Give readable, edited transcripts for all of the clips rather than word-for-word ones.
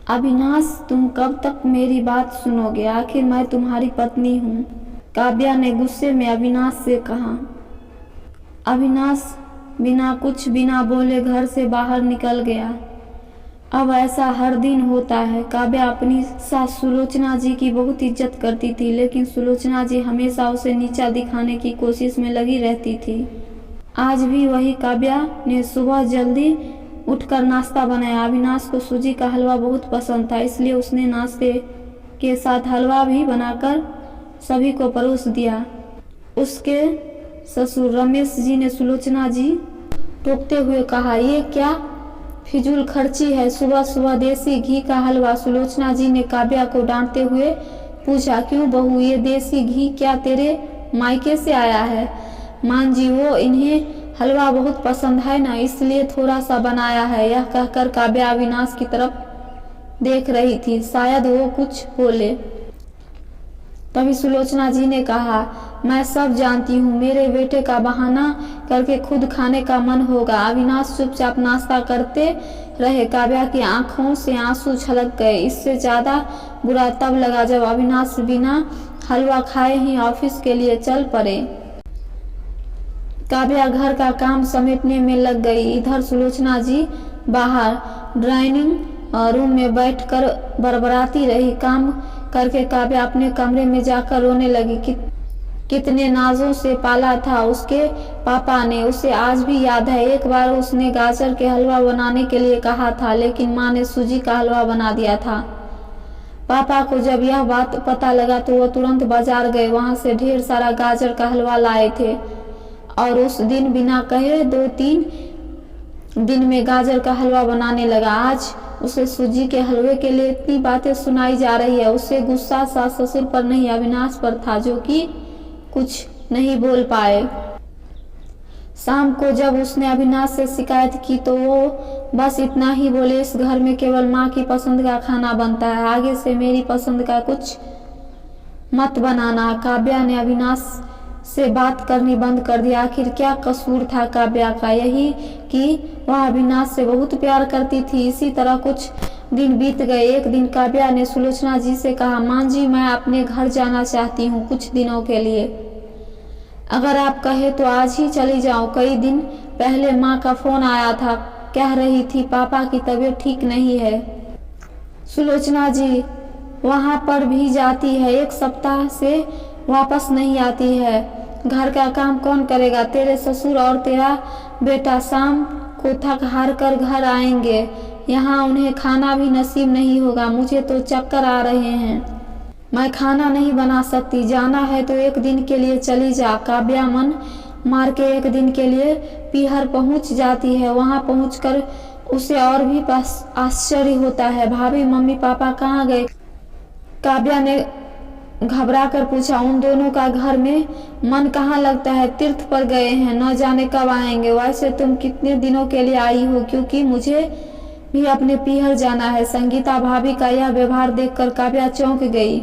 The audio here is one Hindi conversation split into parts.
अविनाश, तुम कब तक मेरी बात सुनोगे? आखिर मैं तुम्हारी पत्नी हूँ, काव्या ने गुस्से में अविनाश से कहा। अविनाश बिना बोले घर से बाहर निकल गया। अब ऐसा हर दिन होता है। काव्या अपनी सास सुलोचना जी की बहुत इज्जत करती थी, लेकिन सुलोचना जी हमेशा उसे नीचा दिखाने की कोशिश में लगी रहती थी। आज भी वही काव्या ने सुबह जल्दी उठकर नाश्ता बनाया। अविनाश को सूजी का हलवा बहुत पसंद था, इसलिए उसने नाश्ते के साथ हलवा भी बनाकर सभी को परोस दिया। उसके ससुर रमेश जी ने सुलोचना जी टोकते हुए कहा, ये क्या फिजूल खर्ची है, सुबह सुबह देसी घी का हलवा। सुलोचना जी ने काव्या को डांटते हुए पूछा, क्यों बहू, ये देसी घी क्या तेरे मायके से आया है? मान जी, वो इन्हें हलवा बहुत पसंद है ना, इसलिए थोड़ा सा बनाया है। यह कहकर काव्या अविनाश की तरफ देख रही थी, शायद वो कुछ बोले। तभी सुलोचना जी ने कहा, मैं सब जानती हूँ, मेरे बेटे का बहाना करके खुद खाने का मन होगा। अविनाश चुपचाप नाश्ता करते रहे। काव्या की आंखों से आंसू छलक गए। इससे ज्यादा बुरा तब लगा जब अविनाश बिना हलवा खाए ही ऑफिस के लिए चल पड़े। काव्या घर का काम समेटने में लग गई। इधर सुलोचना जी बाहर ड्राइंग रूम में बैठकर बड़बड़ाती रही। काम करके काव्या अपने कमरे में जाकर रोने लगी। कितने नाजों से पाला था उसके पापा ने, उसे आज भी याद है। एक बार उसने गाजर के हलवा बनाने के लिए कहा था, लेकिन माँ ने सूजी का हलवा बना दिया था। पापा को जब यह बात पता लगा तो वो तुरंत बाजार गए। वहां से ढेर सारा गाजर का हलवा लाए थे और उस दिन बिना कहे 2-3 दिन में गाजर का हलवा बनाने लगा। आज उसे सूजी के हलवे के लिए इतनी बातें सुनाई जा रही है। उससे गुस्सा सास ससुर पर नहीं, अविनाश पर था, जो कि कुछ नहीं बोल पाए। शाम को जब उसने अविनाश से शिकायत की तो वो बस इतना ही बोले, इस घर में केवल माँ की पसंद का खाना बनता है, आगे से मेरी पसंद का कुछ मत बनाना। काव्या ने अविनाश से बात करनी बंद कर दिया। आखिर क्या कसूर था काव्या का? यही कि वह अविनाश से बहुत प्यार करती थी। इसी तरह कुछ दिन बीत गए। एक दिन काव्या ने सुलोचना जी से कहा, माँ जी, मैं अपने घर जाना चाहती हूँ कुछ दिनों के लिए। अगर आप कहे तो आज ही चली जाऊँ। कई दिन पहले माँ का फोन आया था, कह रही थी पापा की तबीयत ठीक नहीं है। सुलोचना जी वहाँ पर भी जाती है, 1 सप्ताह से वापस नहीं आती है। घर का काम कौन करेगा? तेरे ससुर और तेरा बेटा शाम को थक हार कर घर आएंगे। यहाँ उन्हें खाना भी नसीब नहीं होगा। मुझे तो चक्कर आ रहे हैं, मैं खाना नहीं बना सकती। जाना है तो 1 दिन के लिए चली जा। काव्या मन मार के 1 दिन के लिए पीहर पहुँच जाती है। वहाँ पहुँचकर उसे और भी आश्चर्य होता है। भाभी, मम्मी पापा कहाँ गए? काव्या ने घबरा कर पूछा। उन दोनों का घर में मन कहाँ लगता है, तीर्थ पर गए हैं, न जाने कब आएंगे। वैसे तुम कितने दिनों के लिए आई हो? क्योंकि मुझे भी अपने पीहर जाना है। संगीता भाभी का यह व्यवहार देखकर काव्या चौंक गई।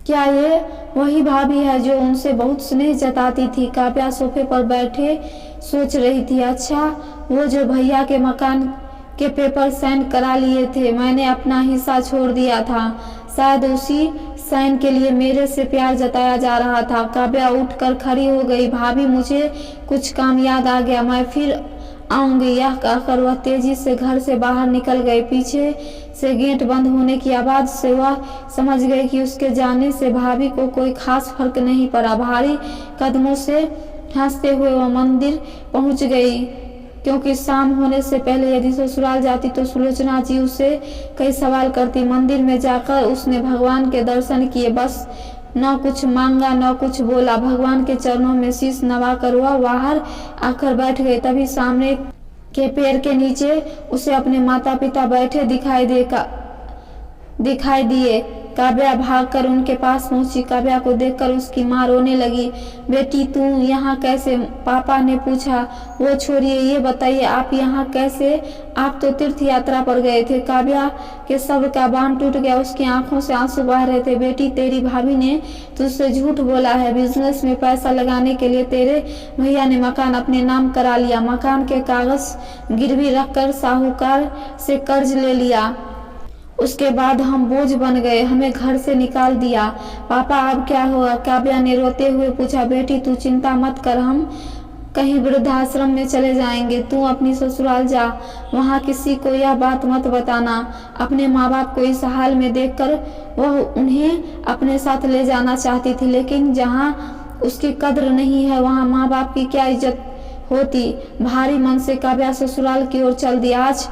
क्या ये वही भाभी है जो उनसे बहुत स्नेह जताती थी? काव्या सोफे पर बैठे सोच रही थी। अच्छा, वो जो भैया के मकान के पेपर साइन करा लिए थे, मैंने अपना हिस्सा छोड़ दिया था, शायद उसी साइन के लिए मेरे से प्यार जताया जा रहा था। काव्या उठकर खड़ी हो गई। भाभी, मुझे कुछ काम याद आ गया, मैं फिर आऊंगी। यह कहकर वह तेजी से घर से बाहर निकल गई। पीछे से गेट बंद होने की आवाज से वह समझ गई कि उसके जाने से भाभी को कोई खास फर्क नहीं पड़ा। भारी कदमों से हंसते हुए वह मंदिर पहुंच गई, क्योंकि शाम होने से पहले यदि ससुराल जाती तो सुलोचना जी उसे कई सवाल करती। मंदिर में जाकर उसने भगवान के दर्शन किए, बस न कुछ मांगा न कुछ बोला। भगवान के चरणों में शीश नवाकर वह बाहर आकर बैठ गई। तभी सामने के पेड़ के नीचे उसे अपने माता पिता बैठे दिखाई दिए। काव्या भागकर उनके पास पहुंची। काव्या को देखकर उसकी माँ रोने लगी। बेटी, तू यहाँ कैसे? पापा ने पूछा। वो छोड़िए, ये बताइए आप यहाँ कैसे? आप तो तीर्थ यात्रा पर गए थे। काव्या के शब्द का बांध टूट गया। उसकी आंखों से आंसू बह रहे थे। बेटी, तेरी भाभी ने तुझसे झूठ बोला है। बिजनेस में पैसा लगाने के लिए तेरे भैया ने मकान अपने नाम करा लिया। मकान के कागज गिरवी रखकर साहूकार से कर्ज ले लिया। उसके बाद हम बोझ बन गए, हमें घर से निकाल दिया। पापा अब क्या हुआ? काव्या ने रोते हुए पूछा। बेटी तू चिंता मत कर, हम कहीं वृद्धाश्रम में चले जाएंगे, तू अपनी ससुराल जा, वहाँ किसी को यह बात मत बताना। अपने माँ बाप को इस हाल में देखकर वह उन्हें अपने साथ ले जाना चाहती थी, लेकिन जहाँ उसकी कद्र नहीं है वहाँ माँ बाप की क्या इज्जत होती। भारी मन से काव्या ससुराल की ओर चल दी। आज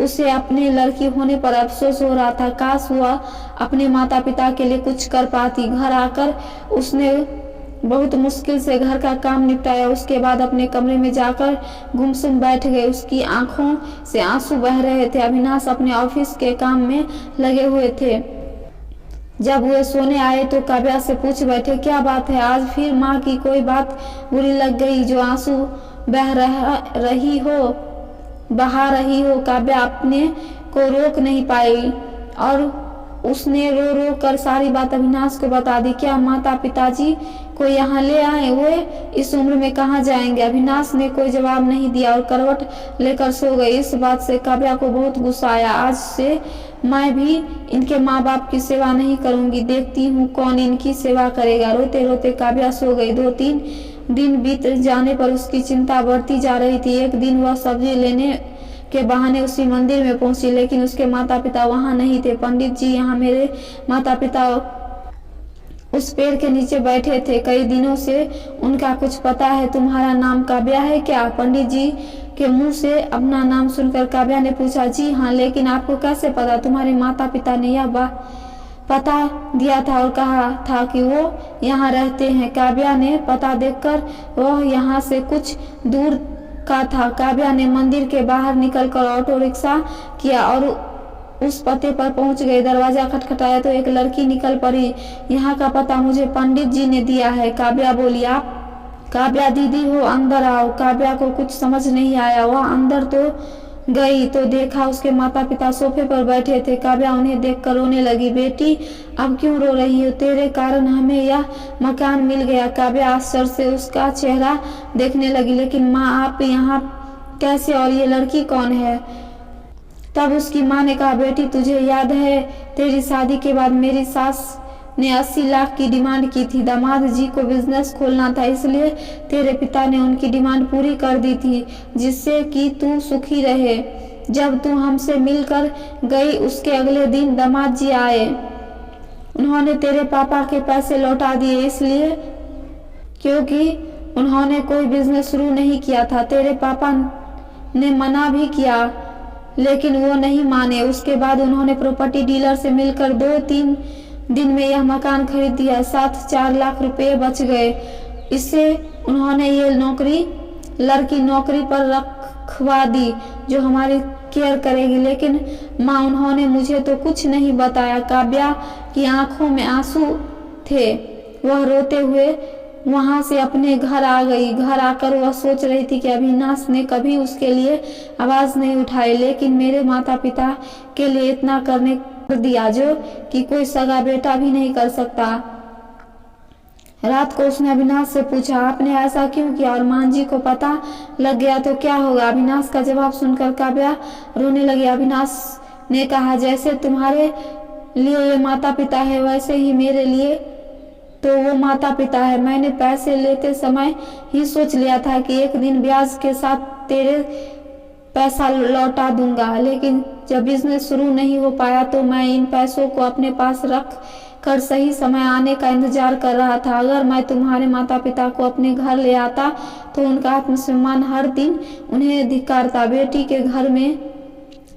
उसे अपने लड़की होने पर अफसोस हो रहा था। काश वह अपने माता पिता के लिए कुछ कर पाती। घर आकर उसने बहुत मुश्किल से घर का काम निपटाया। उसके बाद अपने कमरे में जाकर गुमसुम बैठ गई। उसकी आंखों से आंसू बह रहे थे। अविनाश अपने ऑफिस के काम में लगे हुए थे। जब वे सोने आए तो काव्या से पूछ बैठे, क्या बात है, आज फिर माँ की कोई बात बुरी लग गई जो आंसू बहा रही हो? काव्या अपने को रोक नहीं पाई और उसने रो रो कर सारी बात अविनाश को बता दी। क्या माता पिताजी को यहाँ ले आए? वे इस उम्र में कहाँ जाएंगे? अविनाश ने कोई जवाब नहीं दिया और करवट लेकर सो गई। इस बात से काव्या को बहुत गुस्सा आया। आज से मैं भी इनके माँ बाप की सेवा नहीं करूंगी, देखती हूँ कौन इनकी सेवा करेगा। रोते रोते काव्या सो गई। 2-3 दिन बीत जाने पर उसकी चिंता बढ़ती जा रही थी। एक दिन वह सब्जी लेने के बहाने उसी मंदिर में पहुंची, लेकिन उसके माता पिता वहां नहीं थे। पंडित जी, यहाँ मेरे माता पिता उस पेड़ के नीचे बैठे थे, कई दिनों से उनका कुछ पता है? तुम्हारा नाम काव्या है क्या? पंडित जी के मुंह से अपना नाम सुनकर काव्या ने पूछा। जी हाँ, लेकिन आपको कैसे पता? तुम्हारे माता पिता ने यह पता दिया था और कहा था कि वो यहाँ रहते हैं। काव्या ने पता देखकर वह यहाँ से कुछ दूर का था। काव्या ने मंदिर के बाहर निकलकर ऑटो रिक्शा किया और उस पते पर पहुंच गए। दरवाजा खटखटाया तो एक लड़की निकल पड़ी। यहाँ का पता मुझे पंडित जी ने दिया है। काव्या बोली। आप काव्या दीदी हो, अंदर आओ। काव्या को कुछ समझ नहीं आया। वह अंदर तो गई तो देखा उसके माता पिता सोफे पर बैठे थे। काव्या उन्हें देखकर रोने लगी। बेटी अब क्यों रो रही हो? तेरे कारण हमें यह मकान मिल गया। काव्या आश्चर्य से उसका चेहरा देखने लगी। लेकिन माँ, आप यहाँ कैसे और ये लड़की कौन है? तब उसकी माँ ने कहा, बेटी तुझे याद है तेरी शादी के बाद मेरी सास ने 80 लाख की डिमांड की थी। दामाद जी को बिजनेस खोलना था, इसलिए तेरे पिता ने उनकी डिमांड पूरी कर दी थी, जिससे कि तू सुखी रहे। जब तू हमसे मिलकर गई उसके अगले दिन दामाद जी आए। उन्होंने तेरे पापा के पैसे लौटा दिए, इसलिए क्योंकि उन्होंने कोई बिजनेस शुरू नहीं किया था। तेरे पापा ने मना भी किया लेकिन वो नहीं माने। उसके बाद उन्होंने प्रॉपर्टी डीलर से मिलकर 2-3 दिन में यह मकान खरीद दिया। साथ 4 लाख रुपए बच गए। इससे उन्होंने ये लड़की नौकरी पर रखवा दी जो हमारी केयर करेगी। लेकिन माँ, उन्होंने मुझे तो कुछ नहीं बताया। काव्या की आंखों में आंसू थे। वह रोते हुए वहां से अपने घर आ गई। घर आकर वह सोच रही थी कि अविनाश ने कभी उसके लिए आवाज नहीं उठाई, लेकिन मेरे माता पिता के लिए इतना करने कर दिया जो कि कोई सगा बेटा भी नहीं कर सकता। रात को उसने अविनाश से पूछा, आपने ऐसा क्यों किया? और मान जी को पता लग गया तो क्या होगा? अविनाश का जवाब सुनकर काव्या रोने लगी। अविनाश ने कहा, जैसे तुम्हारे लिए ये माता पिता है वैसे ही मेरे लिए तो वो माता पिता है। मैंने पैसे लेते समय ही सोच लिया था कि एक दिन ब्याज के साथ तेरे पैसा लौटा दूंगा, लेकिन जब बिजनेस शुरू नहीं हो पाया तो मैं इन पैसों को अपने पास रख कर सही समय आने का इंतजार कर रहा था। अगर मैं तुम्हारे माता पिता को अपने घर ले आता तो उनका आत्मसम्मान हर दिन उन्हें धिक्कारता। बेटी के घर में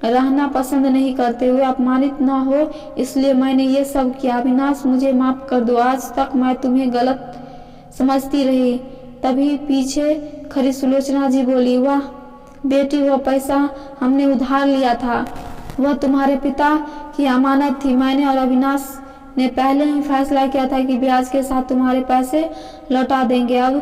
रहना पसंद नहीं करते हुए अपमानित न हो, इसलिए मैंने ये सब किया। अविनाश, मुझे माफ कर दो, आज तक मैं तुम्हें गलत समझती रही। तभी पीछे खड़ी सुलोचना जी बोली, वाह बेटी, वह पैसा हमने उधार लिया था, वह तुम्हारे पिता की अमानत थी। मैंने और अविनाश ने पहले ही फैसला किया था कि ब्याज के साथ तुम्हारे पैसे लौटा देंगे। अब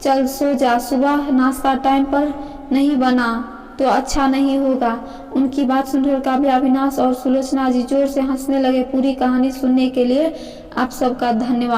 चल सो जा, सुबह नाश्ता टाइम पर नहीं बना तो अच्छा नहीं होगा। उनकी बात सुनकर काव्या, अविनाश और सुलोचना जी जोर से हंसने लगे। पूरी कहानी सुनने के लिए आप सबका धन्यवाद।